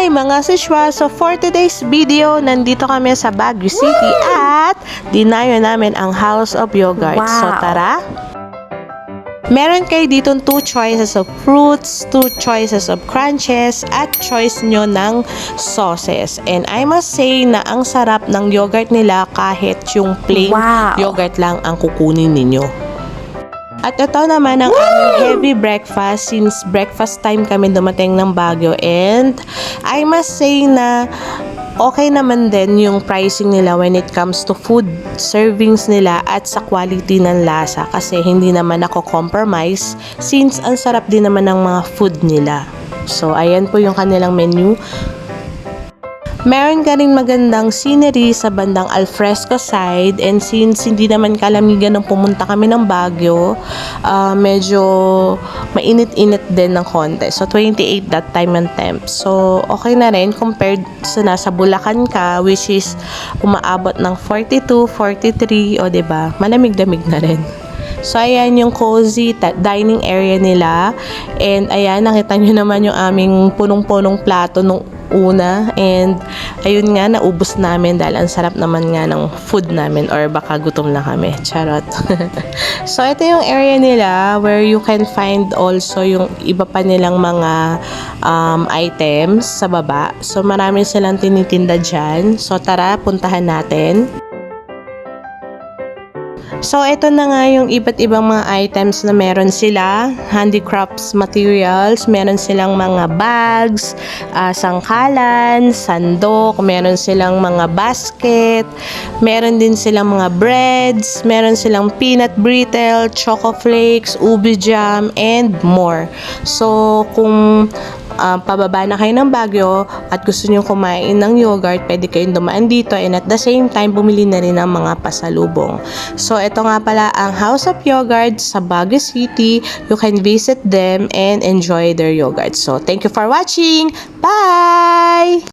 Hi mga sishwa! So for today's video, nandito kami sa Baguio City at dinayo namin ang House of Yogurt. Wow. So tara! Meron kayo dito 2 choices of fruits, 2 choices of crunches, at choice nyo ng sauces. And I must say na ang sarap ng yogurt nila kahit yung plain Wow. yogurt lang ang kukunin ninyo. At ito naman ang aming heavy breakfast since breakfast time kami dumating ng Baguio, and I must say na okay naman din yung pricing nila when it comes to food servings nila at sa quality ng lasa kasi hindi naman ako compromise since ang sarap din naman ng mga food nila. So ayan po yung kanilang menu. Meron ka rin magandang scenery sa bandang alfresco side, and since hindi naman kalamigan nung pumunta kami ng Baguio, medyo mainit-init din ng konti. So 28 that time and temp. So okay na rin compared sa nasa Bulacan ka, which is umaabot ng 42, 43, o diba, malamig-lamig na rin. So, ayan yung cozy dining area nila. And, ayan, nakita nyo naman yung aming punong-punong plato nung una. And, ayun nga, naubos namin dahil ang sarap naman nga ng food namin, or baka gutom na kami. Charot. So, ito yung area nila where you can find also yung iba pa nilang mga items sa baba. So, marami silang tinitinda dyan. So, tara, puntahan natin. So, ito na nga yung iba't ibang mga items na meron sila. Handicrafts materials, meron silang mga bags, sangkalan, sandok, meron silang mga basket, meron din silang mga breads, meron silang peanut brittle, choco flakes, ubi jam, and more. So, kung pababa na kayo ng Baguio at gusto nyo kumain ng yogurt, pwede kayong dumaan dito, and at the same time, bumili na rin ng mga pasalubong. So, ito nga pala ang House of Yogurt sa Baguio City. You can visit them and enjoy their yogurt. So, thank you for watching! Bye!